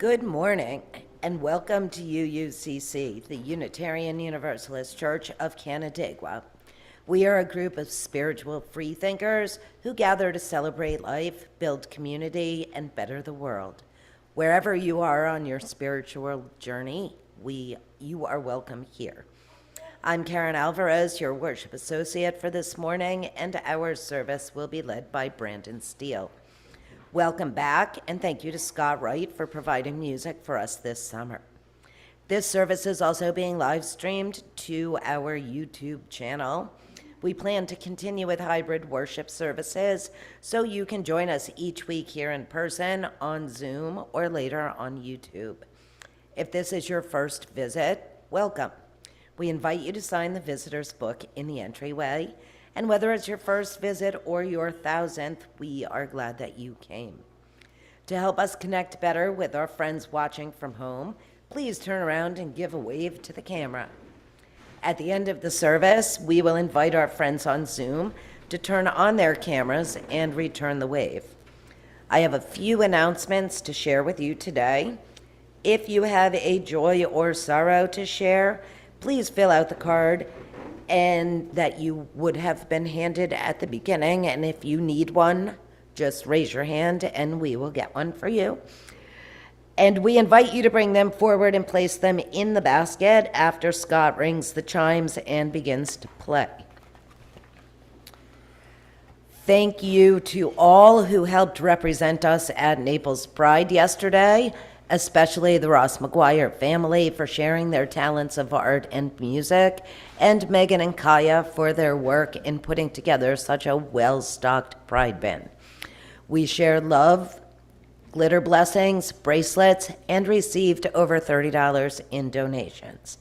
Good morning, and welcome to UUCC, the Unitarian Universalist Church of Canandaigua. We are a group of spiritual freethinkers who gather to celebrate life, build community, and better the world. Wherever you are on your spiritual journey, you are welcome here. I'm Karen Alvarez, your worship associate for this morning, and our service will be led by Brandon Steele. Welcome back, and thank you to Scott Wright for providing music for us this summer. This service is also being live streamed to our YouTube channel. We plan to continue with hybrid worship services, so you can join us each week here in person, on Zoom, or later on YouTube. If this is your first visit, welcome. We invite you to sign the visitor's book in the entryway. And whether it's your first visit or your 1,000th, we are glad that you came. To help us connect better with our friends watching from home, please turn around and give a wave to the camera. At the end of the service, we will invite our friends on Zoom to turn on their cameras and return the wave. I have a few announcements to share with you today. If you have a joy or sorrow to share, please fill out the card and that you would have been handed at the beginning, and if you need one, just raise your hand and we will get one for you. And we invite you to bring them forward and place them in the basket after Scott rings the chimes and begins to play. Thank you to all who helped represent us at Naples Pride yesterday, especially the Ross McGuire family for sharing their talents of art and music, and Megan and Kaya for their work in putting together such a well-stocked Pride bin. We shared love, glitter blessings, bracelets, and received over $30 in donations.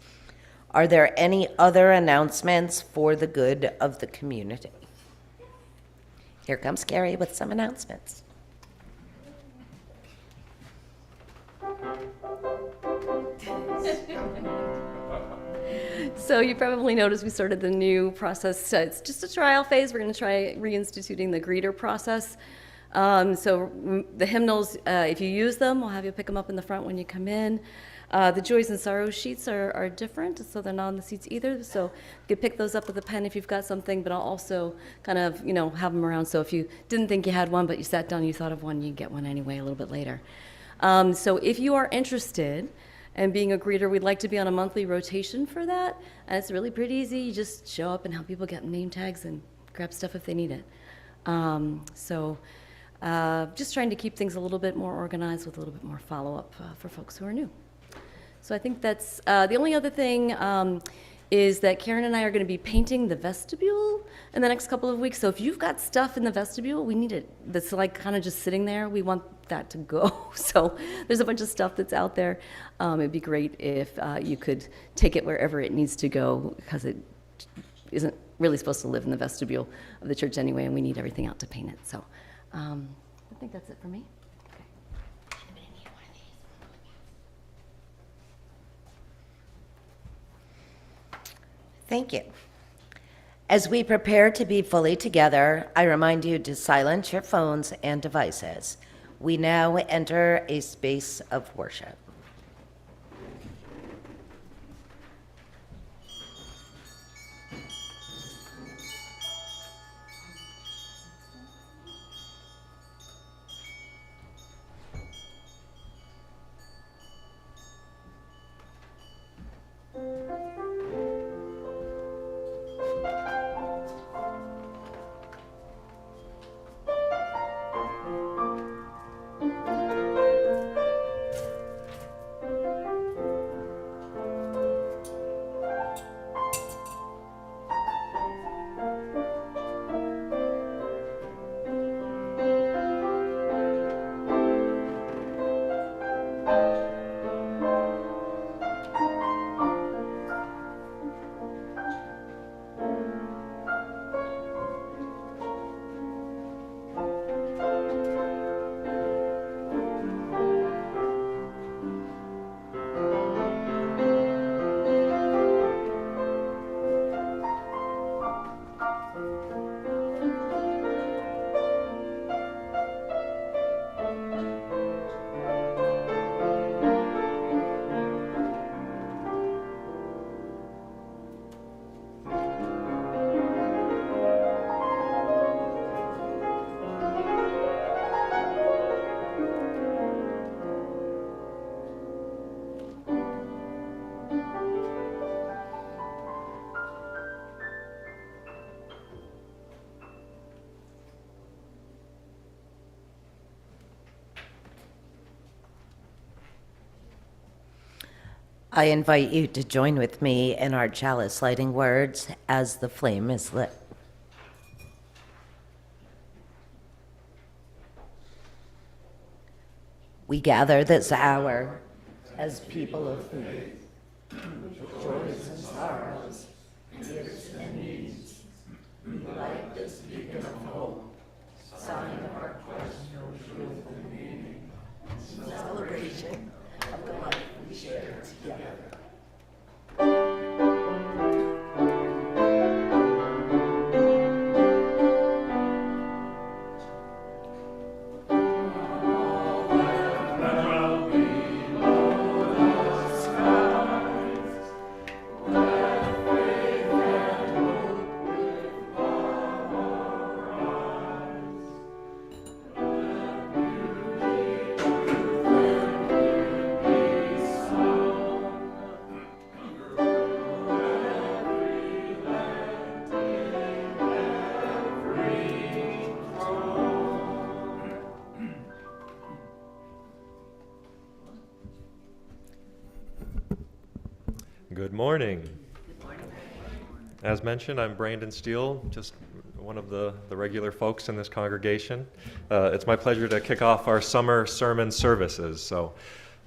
Are there any other announcements for the good of the community? Here comes Carrie with some announcements. So you probably noticed we started the new process. It's just a trial phase. We're going to try reinstituting the greeter process. So the hymnals, if you use them, we'll have you pick them up in the front when you come in. The joys and sorrows sheets are different, so they're not on the seats either. So you can pick those up with a pen if you've got something, but I'll also kind of, have them around. So if you didn't think you had one, but you sat down and you thought of one, you can get one anyway a little bit later. So if you are interested in being a greeter, we'd like to be on a monthly rotation for that. And it's really pretty easy. You just show up and help people get name tags and grab stuff if they need it. Just trying to keep things a little bit more organized with a little bit more follow-up for folks who are new. So I think that's the only other thing is that Karen and I are going to be painting the vestibule in the next couple of weeks. So if you've got stuff in the vestibule, we need it that's like kind of just sitting there. We want that to go. So there's a bunch of stuff that's out there. It'd be great if you could take it wherever it needs to go, because it isn't really supposed to live in the vestibule of the church anyway, and we need everything out to paint it. So I think that's it for me. Thank you. As we prepare to be fully together, I remind you to silence your phones and devices. We now enter a space of worship. I invite you to join with me in our chalice lighting words as the flame is lit. We gather this hour as people of faith, with joys and sorrows, gifts and needs. We light this beacon of hope, sign of our quest for truth and meaning, celebration of the life we share together. Good morning. As mentioned, I'm Brandon Steele, just one of the regular folks in this congregation. It's my pleasure to kick off our summer sermon services. So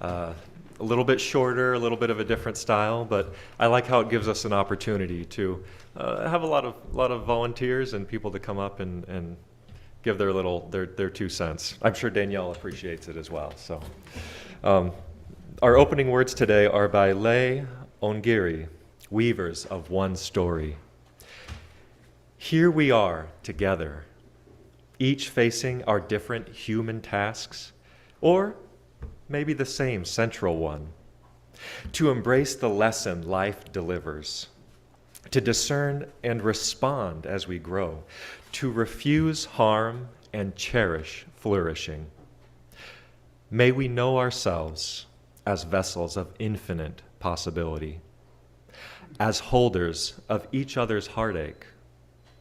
a little bit shorter, a little bit of a different style, but I like how it gives us an opportunity to have a lot of volunteers and people to come up and give their 2 cents. I'm sure Danielle appreciates it as well. So our opening words today are by Lay Ongiri, Weavers of One Story. Here we are together, each facing our different human tasks, or maybe the same central one, to embrace the lesson life delivers, to discern and respond as we grow, to refuse harm and cherish flourishing. May we know ourselves as vessels of infinite possibility, as holders of each other's heartache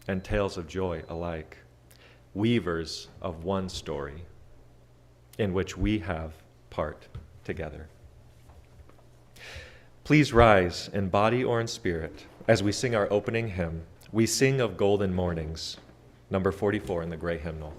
and tales of joy alike, weavers of one story in which we have part together. Please rise in body or in spirit as we sing our opening hymn, We Sing of Golden Mornings, number 44 in the gray hymnal.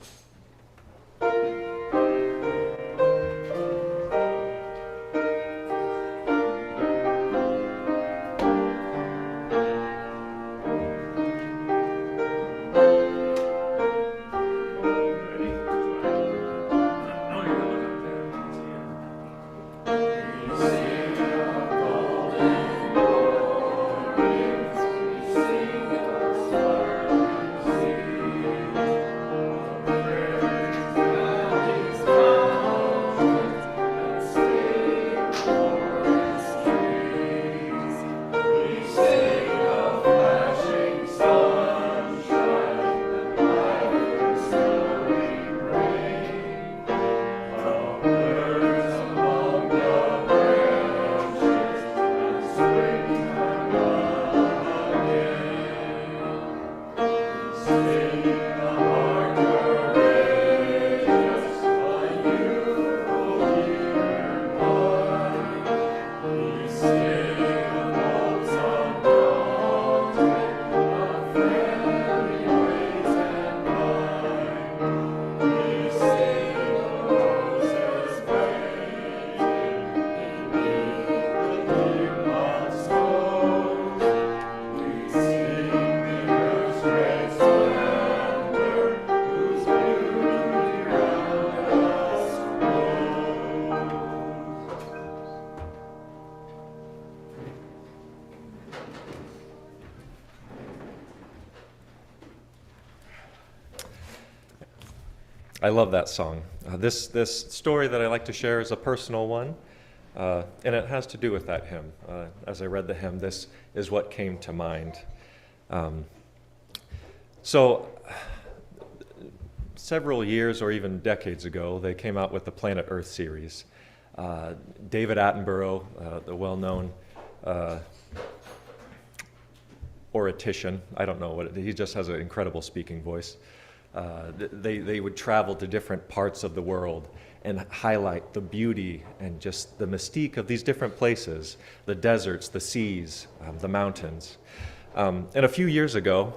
I love that song. This story that I like to share is a personal one, and it has to do with that hymn. As I read the hymn, this is what came to mind. So several years or even decades ago, they came out with the Planet Earth series. David Attenborough, the well-known oratician, I don't know what, he just has an incredible speaking voice. They would travel to different parts of the world and highlight the beauty and just the mystique of these different places, the deserts, the seas, the mountains. And a few years ago,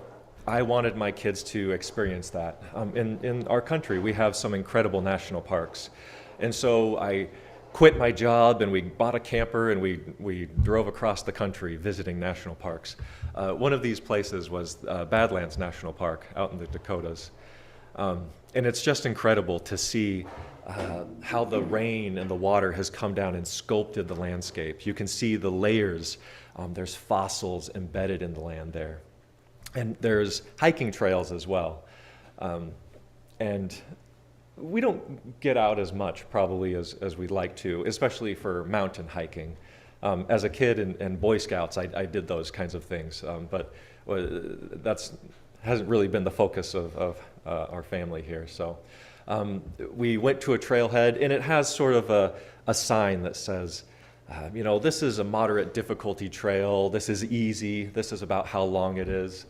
I wanted my kids to experience that. In our country, we have some incredible national parks. And so I quit my job and we bought a camper and we drove across the country visiting national parks. One of these places was Badlands National Park out in the Dakotas. And it's just incredible to see how the rain and the water has come down and sculpted the landscape. You can see the layers. There's fossils embedded in the land there. And there's hiking trails as well. And we don't get out as much probably as we'd like to, especially for mountain hiking. As a kid in Boy Scouts, I did those kinds of things, but that's hasn't really been the focus of our family here. So we went to a trailhead, and it has sort of a sign that says, this is a moderate difficulty trail, this is easy, this is about how long it is.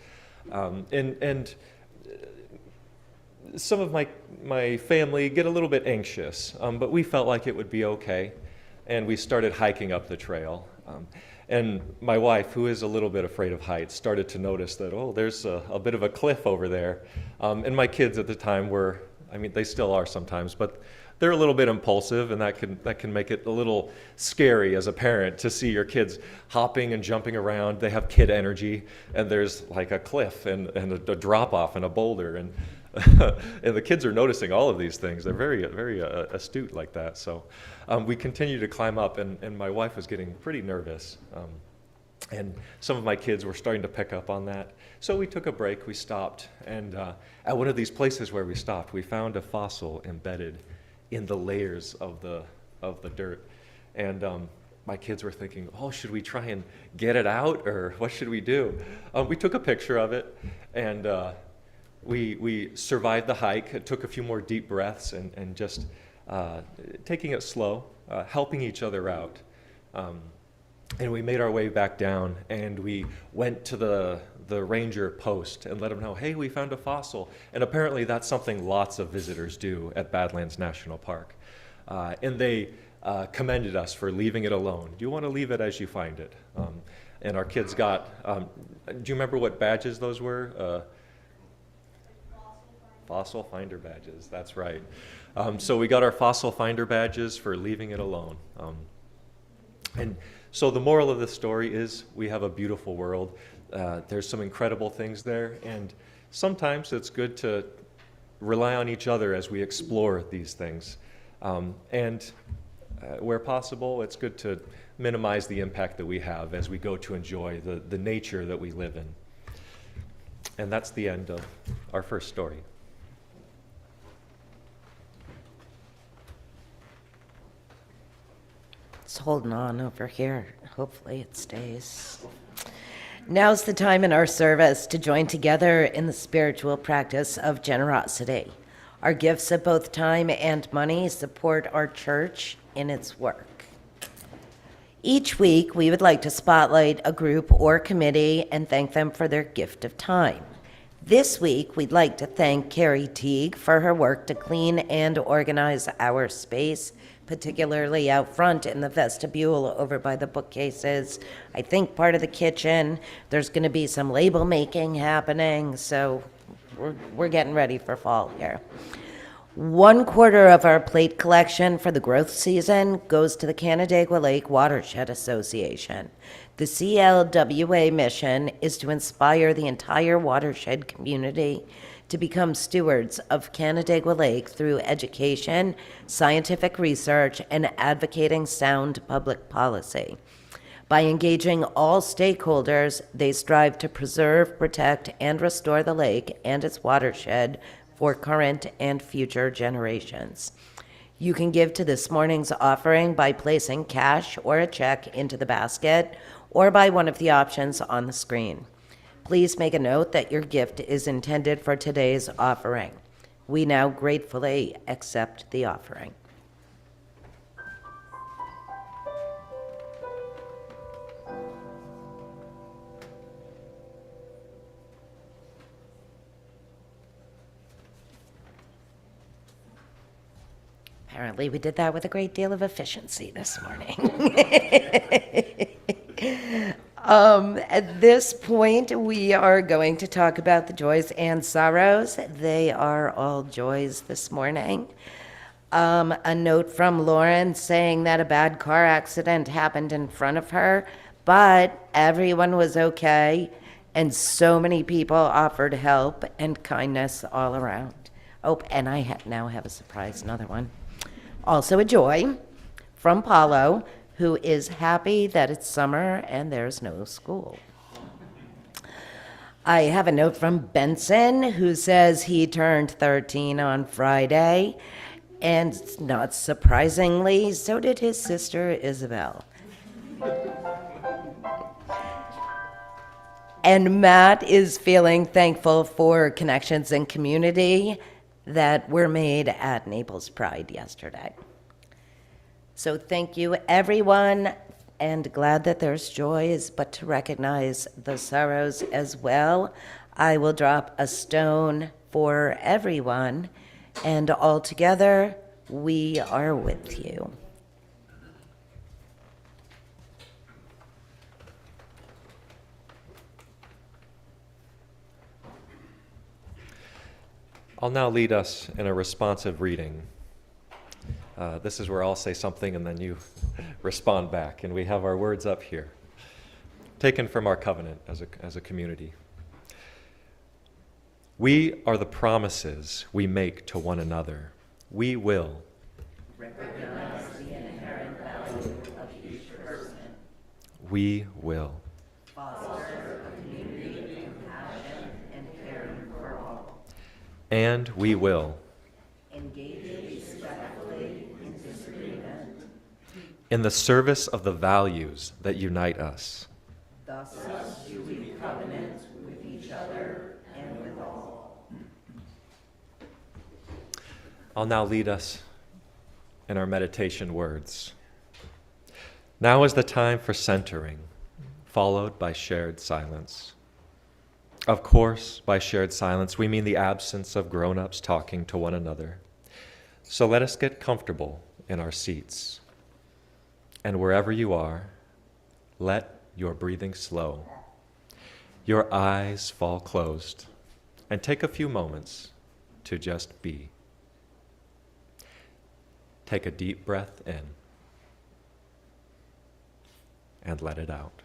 And some of my family get a little bit anxious, but we felt like it would be okay. And we started hiking up the trail. And my wife, who is a little bit afraid of heights, started to notice that, there's a bit of a cliff over there. And my kids at the time were, they still are sometimes, but they're a little bit impulsive, and that can make it a little scary as a parent to see your kids hopping and jumping around. They have kid energy, and there's like a cliff and a drop off and a boulder, and and the kids are noticing all of these things. They're very, very astute like that. So we continue to climb up, and my wife was getting pretty nervous. And some of my kids were starting to pick up on that. So we took a break, we stopped, and at one of these places where we stopped, we found a fossil embedded in the layers of the dirt. And my kids were thinking, should we try and get it out, or what should we do? We took a picture of it, and we survived the hike. It took a few more deep breaths and just taking it slow, helping each other out. And we made our way back down, and we went to the ranger post and let them know, hey, we found a fossil. And apparently that's something lots of visitors do at Badlands National Park. And they commended us for leaving it alone. You want to leave it as you find it. And our kids got, do you remember what badges those were? Fossil finder badges, that's right. So we got our fossil finder badges for leaving it alone. And so the moral of the story is we have a beautiful world. There's some incredible things there, and sometimes it's good to rely on each other as we explore these things. And where possible, it's good to minimize the impact that we have as we go to enjoy the nature that we live in. And that's the end of our first story. It's holding on over here. Hopefully it stays. Now's the time in our service to join together in the spiritual practice of generosity. Our gifts of both time and money support our church in its work. Each week, we would like to spotlight a group or committee and thank them for their gift of time. This week, we'd like to thank Carrie Teague for her work to clean and organize our space, particularly out front in the vestibule over by the bookcases. I think part of the kitchen. There's going to be some label making happening, so we're getting ready for fall here. 1/4 of our plate collection for the growth season goes to the Canandaigua Lake Watershed Association. The CLWA mission is to inspire the entire watershed community to become stewards of Canandaigua Lake through education, scientific research, and advocating sound public policy. By engaging all stakeholders, they strive to preserve, protect, and restore the lake and its watershed for current and future generations. You can give to this morning's offering by placing cash or a check into the basket or by one of the options on the screen. Please make a note that your gift is intended for today's offering. We now gratefully accept the offering. Apparently, we did that with a great deal of efficiency this morning. At this point, we are going to talk about the joys and sorrows. They are all joys this morning. A note from Lauren saying that a bad car accident happened in front of her, but everyone was okay, and so many people offered help and kindness all around. Oh, and I now have a surprise, another one. Also a joy from Paulo, who is happy that it's summer and there's no school. I have a note from Benson, who says he turned 13 on Friday, and not surprisingly, so did his sister Isabel. And Matt is feeling thankful for connections and community that were made at Naples Pride yesterday. So thank you, everyone, and glad that there's joys, but to recognize the sorrows as well. I will drop a stone for everyone, and all together, we are with you. I'll now lead us in a responsive reading. This is where I'll say something and then you respond back. And we have our words up here, taken from our covenant as a community. We are the promises we make to one another. We will Recognize the inherent value of each person. We will Foster a community of compassion and caring for all. and we will Engage respectfully in disagreement. in the service of the values that unite us. Thus do we covenant with each other and with all. I'll now lead us in our meditation words. Now is the time for centering, followed by shared silence. Of course, by shared silence, we mean the absence of grown-ups talking to one another. So let us get comfortable in our seats. And wherever you are, let your breathing slow, your eyes fall closed, and take a few moments to just be. Take a deep breath in and let it out.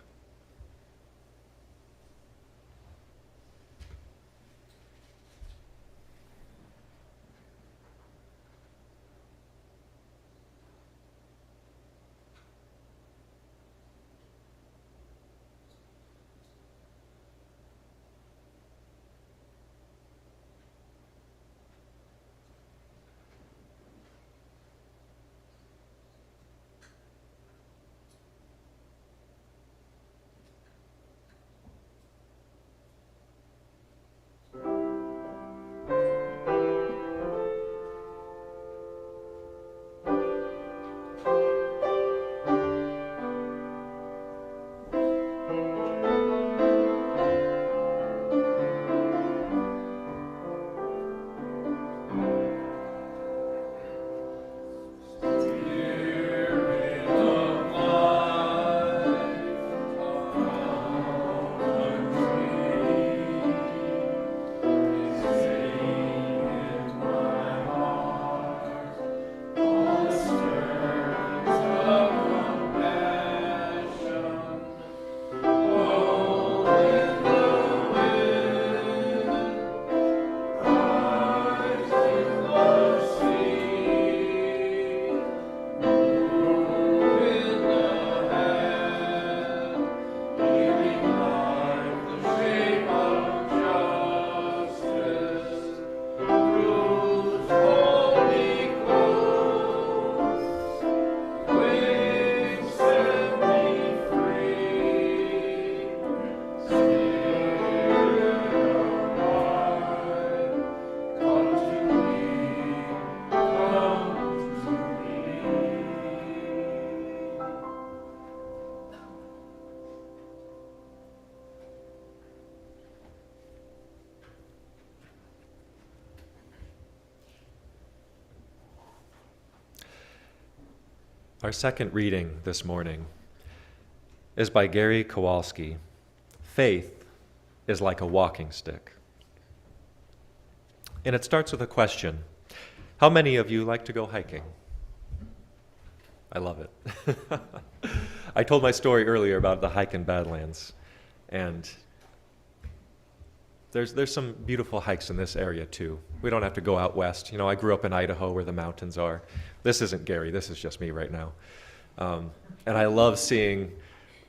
Our second reading this morning is by Gary Kowalski. Faith is like a walking stick. And it starts with a question. How many of you like to go hiking? I love it. I told my story earlier about the hike in Badlands, and there's some beautiful hikes in this area too. We don't have to go out west. You know, I grew up in Idaho where the mountains are. This isn't Gary, this is just me right now. And I love seeing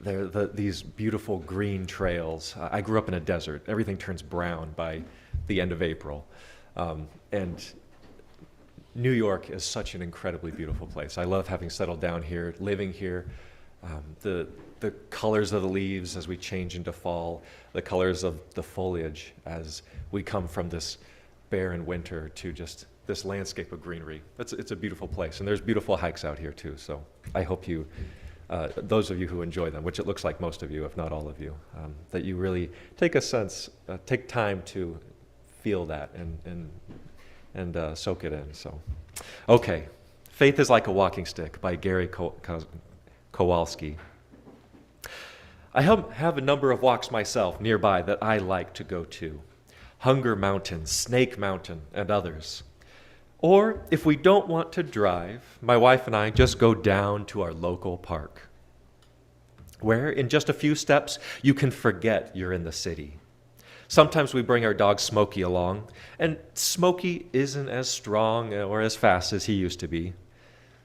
these beautiful green trails. I grew up in a desert. Everything turns brown by the end of April. And New York is such an incredibly beautiful place. I love having settled down here, living here. The colors of the leaves as we change into fall, the colors of the foliage as we come from this barren winter to just this landscape of greenery. It's a beautiful place, and there's beautiful hikes out here too. So I hope you, those of you who enjoy them, which it looks like most of you, if not all of you, that you really take time to feel that and soak it in. So, okay, Faith is Like a Walking Stick by Gary Kowalski. I have a number of walks myself nearby that I like to go to. Hunger Mountain, Snake Mountain, and others. Or if we don't want to drive, my wife and I just go down to our local park, where in just a few steps you can forget you're in the city. Sometimes we bring our dog Smokey along, and Smokey isn't as strong or as fast as he used to be.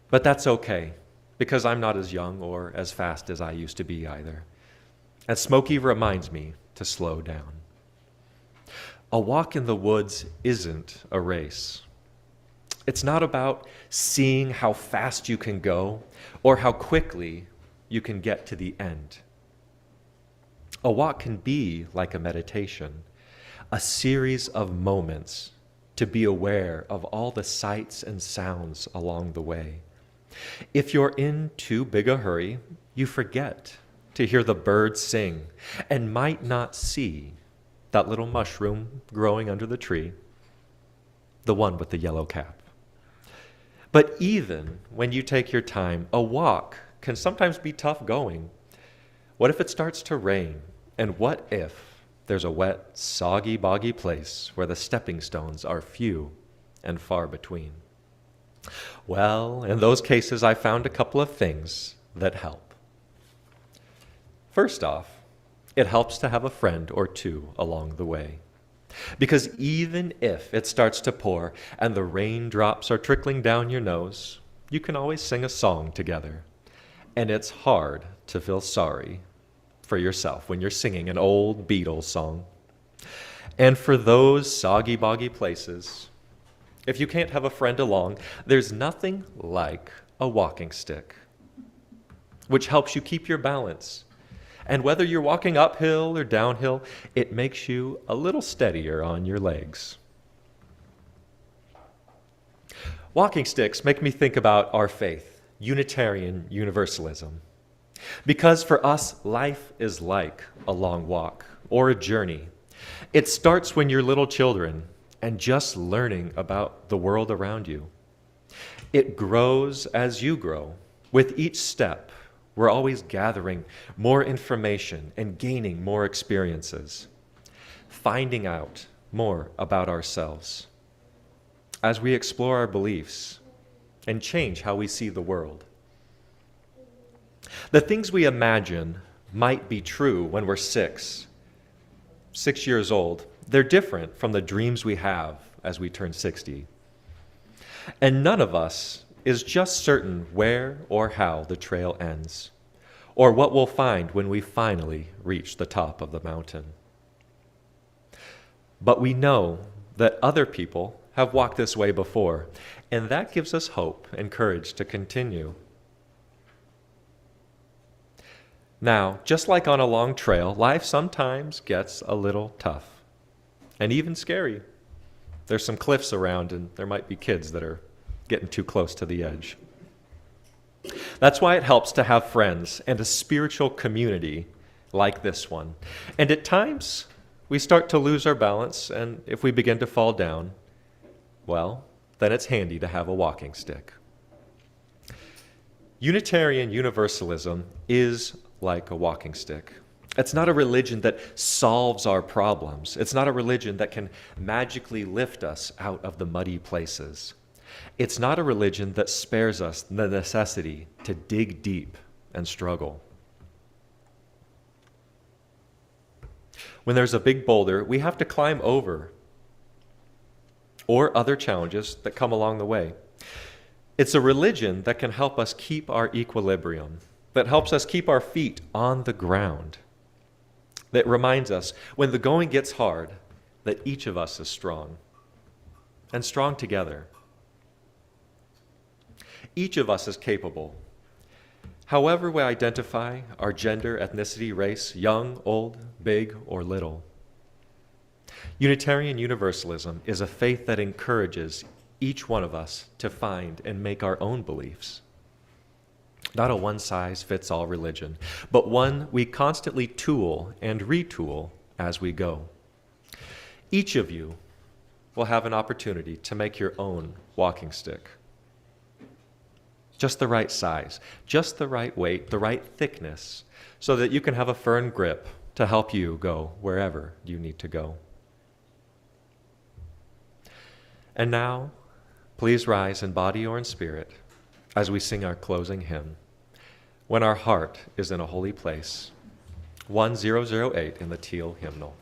But that's okay, because I'm not as young or as fast as I used to be either. And Smokey reminds me to slow down. A walk in the woods isn't a race. It's not about seeing how fast you can go or how quickly you can get to the end. A walk can be like a meditation, a series of moments to be aware of all the sights and sounds along the way. If you're in too big a hurry, you forget to hear the birds sing and might not see that little mushroom growing under the tree, the one with the yellow cap. But even when you take your time, a walk can sometimes be tough going. What if it starts to rain? And what if there's a wet, soggy, boggy place where the stepping stones are few and far between? Well, in those cases, I found a couple of things that help. First off, it helps to have a friend or two along the way. Because even if it starts to pour and the raindrops are trickling down your nose, you can always sing a song together. And it's hard to feel sorry for yourself when you're singing an old Beatles song. And for those soggy, boggy places, if you can't have a friend along, there's nothing like a walking stick, which helps you keep your balance. And whether you're walking uphill or downhill, it makes you a little steadier on your legs. Walking sticks make me think about our faith, Unitarian Universalism. Because for us, life is like a long walk or a journey. It starts when you're little children and just learning about the world around you. It grows as you grow. With each step, we're always gathering more information and gaining more experiences, finding out more about ourselves as we explore our beliefs and change how we see the world. The things we imagine might be true when we're 6 years old. They're different from the dreams we have as we turn 60. And none of us is just certain where or how the trail ends, or what we'll find when we finally reach the top of the mountain. But we know that other people have walked this way before, and that gives us hope and courage to continue. Now, just like on a long trail, life sometimes gets a little tough and even scary. There's some cliffs around, and there might be kids that are getting too close to the edge. That's why it helps to have friends and a spiritual community like this one. And at times, we start to lose our balance, and if we begin to fall down, well, then it's handy to have a walking stick. Unitarian Universalism is like a walking stick. It's not a religion that solves our problems. It's not a religion that can magically lift us out of the muddy places. It's not a religion that spares us the necessity to dig deep and struggle. When there's a big boulder we have to climb over, or other challenges that come along the way. It's a religion that can help us keep our equilibrium, that helps us keep our feet on the ground, that reminds us when the going gets hard that each of us is strong, and strong together. Each of us is capable. However we identify our gender, ethnicity, race, young, old, big, or little. Unitarian Universalism is a faith that encourages each one of us to find and make our own beliefs. Not a one-size-fits-all religion, but one we constantly tool and retool as we go. Each of you will have an opportunity to make your own walking stick. Just the right size, just the right weight, the right thickness, so that you can have a firm grip to help you go wherever you need to go. And now, please rise in body or in spirit as we sing our closing hymn, When Our Heart is in a Holy Place, 1008 in the Teal Hymnal.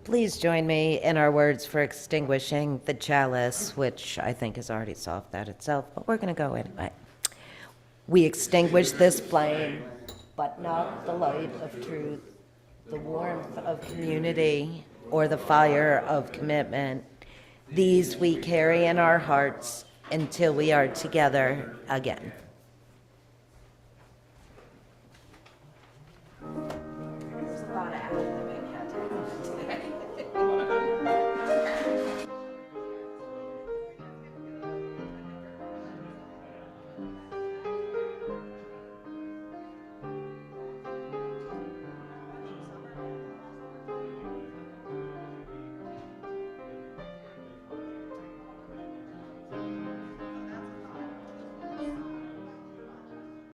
Please join me in our words for extinguishing the chalice, which I think has already solved that itself, but we're going to go anyway. We extinguish this flame, but not the light of truth, the warmth of community, or the fire of commitment. These we carry in our hearts until we are together again.